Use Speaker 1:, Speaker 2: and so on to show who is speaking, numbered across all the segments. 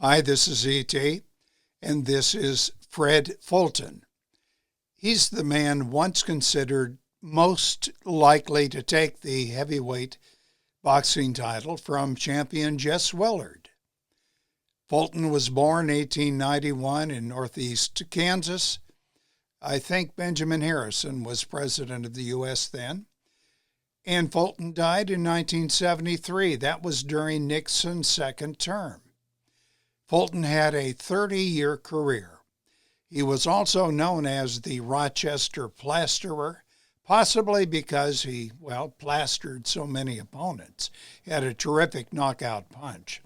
Speaker 1: Hi, this is E.T., and this is Fred Fulton. He's the man once considered most likely to take the heavyweight boxing title from champion Jess Willard. Fulton was born 1891 in northeast Kansas. I think Benjamin Harrison was president of the U.S. then. And Fulton died in 1973. That was during Nixon's second term. Fulton had a 30-year career. He was also known as the Rochester Plasterer, possibly because he, plastered so many opponents. He had a terrific knockout punch.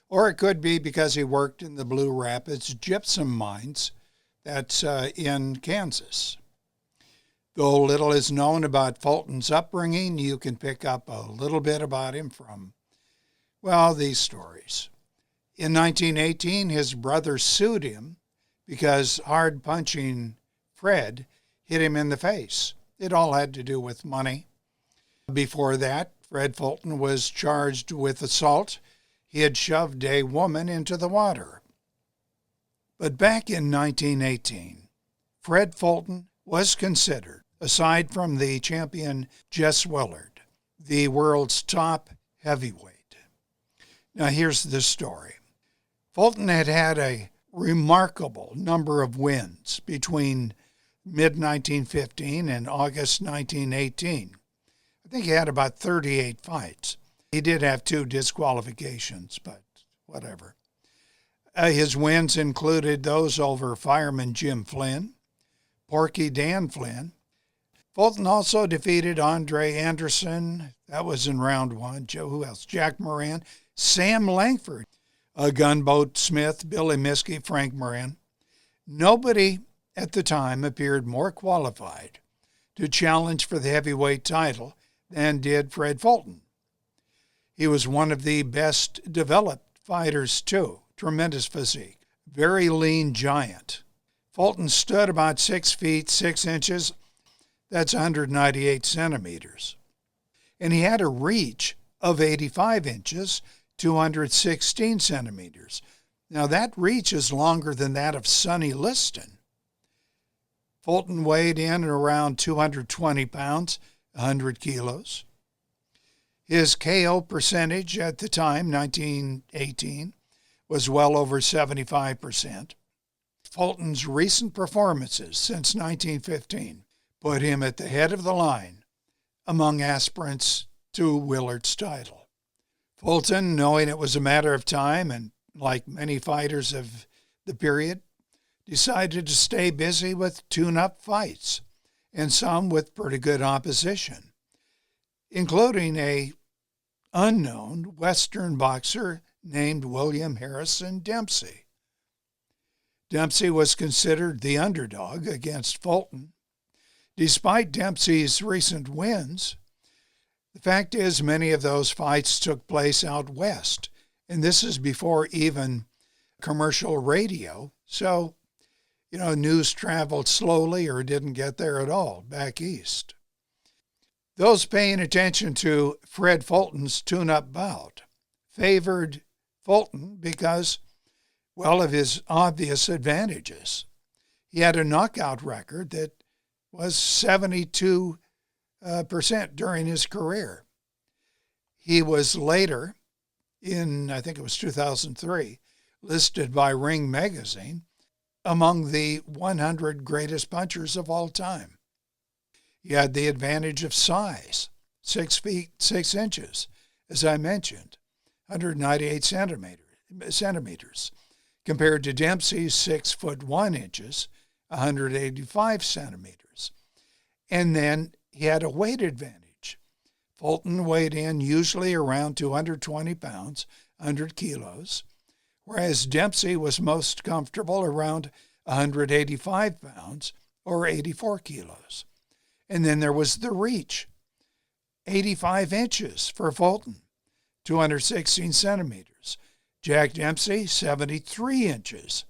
Speaker 1: Or it could be because he worked in the Blue Rapids gypsum mines that's in Kansas. Though little is known about Fulton's upbringing, you can pick up a little bit about him from, these stories. In 1918, his brother sued him because hard-punching Fred hit him in the face. It all had to do with money. Before that, Fred Fulton was charged with assault. He had shoved a woman into the water. But back in 1918, Fred Fulton was considered, aside from the champion Jess Willard, the world's top heavyweight. Now here's the story. Fulton had had a remarkable number of wins between mid-1915 and August 1918. I think he had about 38 fights. He did have 2 disqualifications, but whatever. His wins included those over fireman Jim Flynn, Porky Dan Flynn. Fulton also defeated Andre Anderson. That was in round 1. Who else? Jack Moran, Sam Langford, Gunboat Smith, Billy Miskey, Frank Moran. Nobody at the time appeared more qualified to challenge for the heavyweight title than did Fred Fulton. He was one of the best developed fighters, too. Tremendous physique. Very lean giant. Fulton stood about 6 feet, 6 inches. That's 198 centimeters. And he had a reach of 85 inches, 216 centimeters. Now that reach is longer than that of Sonny Liston. Fulton weighed in around 220 pounds, 100 kilos. His KO percentage at the time, 1918, was well over 75%. Fulton's recent performances since 1915 put him at the head of the line among aspirants to Willard's title. Fulton, knowing it was a matter of time, and like many fighters of the period, decided to stay busy with tune-up fights, and some with pretty good opposition, including a unknown Western boxer named William Harrison Dempsey. Dempsey was considered the underdog against Fulton. Despite Dempsey's recent wins, the fact is many of those fights took place out west, and this is before even commercial radio, so, news traveled slowly or didn't get there at all back east. Those paying attention to Fred Fulton's tune-up bout favored Fulton because, of his obvious advantages. He had a knockout record that was 72% during his career. He was later, I think it was 2003, listed by Ring magazine among the 100 greatest punchers of all time. He had the advantage of size, 6 feet 6 inches, as I mentioned, 198 centimeters, compared to Dempsey's 6 foot 1 inches, 185 centimeters. And then he had a weight advantage. Fulton weighed in usually around 220 pounds, 100 kilos, whereas Dempsey was most comfortable around 185 pounds or 84 kilos. And then there was the reach, 85 inches for Fulton, 216 centimeters. Jack Dempsey, 73 inches,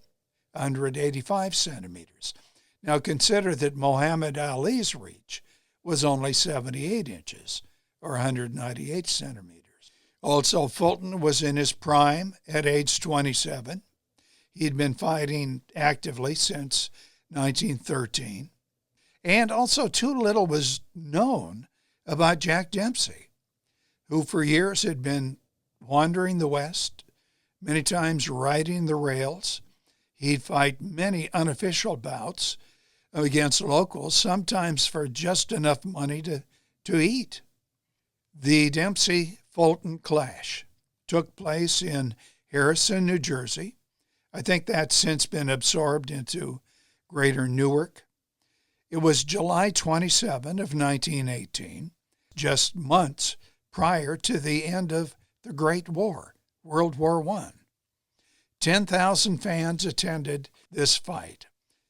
Speaker 1: 185 centimeters. Now consider that Muhammad Ali's reach was only 78 inches, or 198 centimeters. Also, Fulton was in his prime at age 27. He'd been fighting actively since 1913. And also, too little was known about Jack Dempsey, who for years had been wandering the West, many times riding the rails. He'd fight many unofficial bouts against locals, sometimes for just enough money to eat. The Dempsey-Fulton clash took place in Harrison, New Jersey. I think that's since been absorbed into Greater Newark. It was July 27 of 1918, just months prior to the end of the Great War, World War I. 10,000 fans attended this fight,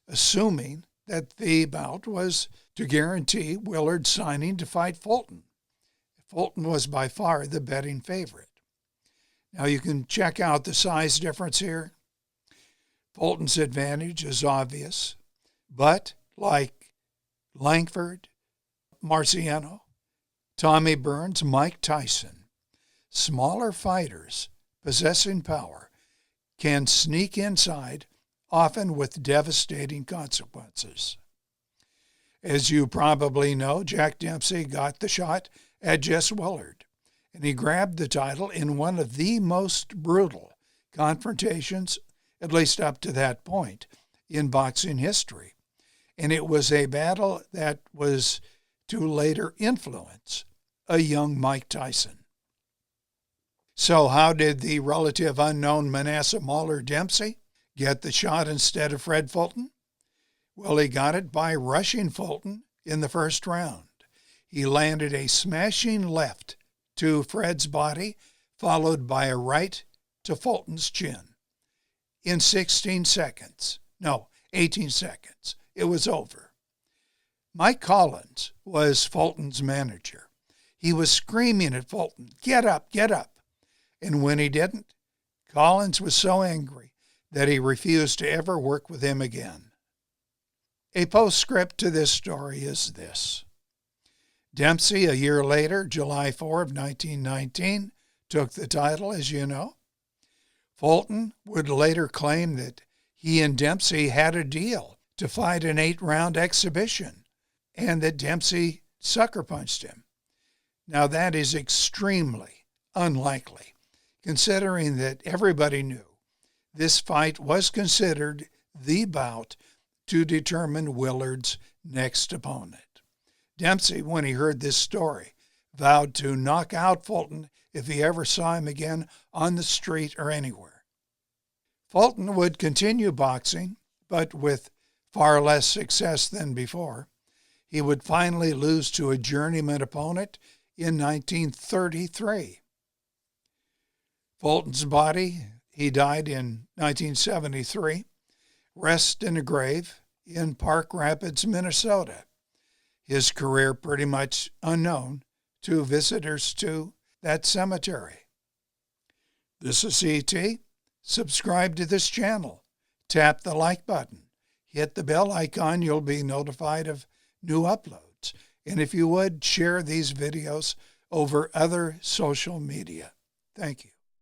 Speaker 1: assuming that the bout was to guarantee Willard signing to fight Fulton. Fulton was by far the betting favorite. Now you can check out the size difference here. Fulton's advantage is obvious, but like Langford, Marciano, Tommy Burns, Mike Tyson, smaller fighters possessing power can sneak inside, often with devastating consequences. As you probably know, Jack Dempsey got the shot at Jess Willard, and he grabbed the title in one of the most brutal confrontations, at least up to that point, in boxing history. And it was a battle that was to later influence a young Mike Tyson. So how did the relative unknown Manasseh Mauler Dempsey get the shot instead of Fred Fulton? Well, he got it by rushing Fulton in the first round. He landed a smashing left to Fred's body, followed by a right to Fulton's chin. In 18 seconds, it was over. Mike Collins was Fulton's manager. He was screaming at Fulton, "Get up, get up." And when he didn't, Collins was so angry that he refused to ever work with him again. A postscript to this story is this. Dempsey, a year later, July 4 of 1919, took the title, as you know. Fulton would later claim that he and Dempsey had a deal to fight an 8-round exhibition and that Dempsey sucker punched him. Now that is extremely unlikely, considering that everybody knew this fight was considered the bout to determine Willard's next opponent. Dempsey, when he heard this story, vowed to knock out Fulton if he ever saw him again on the street or anywhere. Fulton would continue boxing, but with far less success than before. He would finally lose to a journeyman opponent in 1933. Fulton's body, he died in 1973, rests in a grave in Park Rapids, Minnesota. His career pretty much unknown to visitors to that cemetery. This is CT. Subscribe to this channel. Tap the like button. Hit the bell icon. You'll be notified of new uploads. And if you would, share these videos over other social media. Thank you.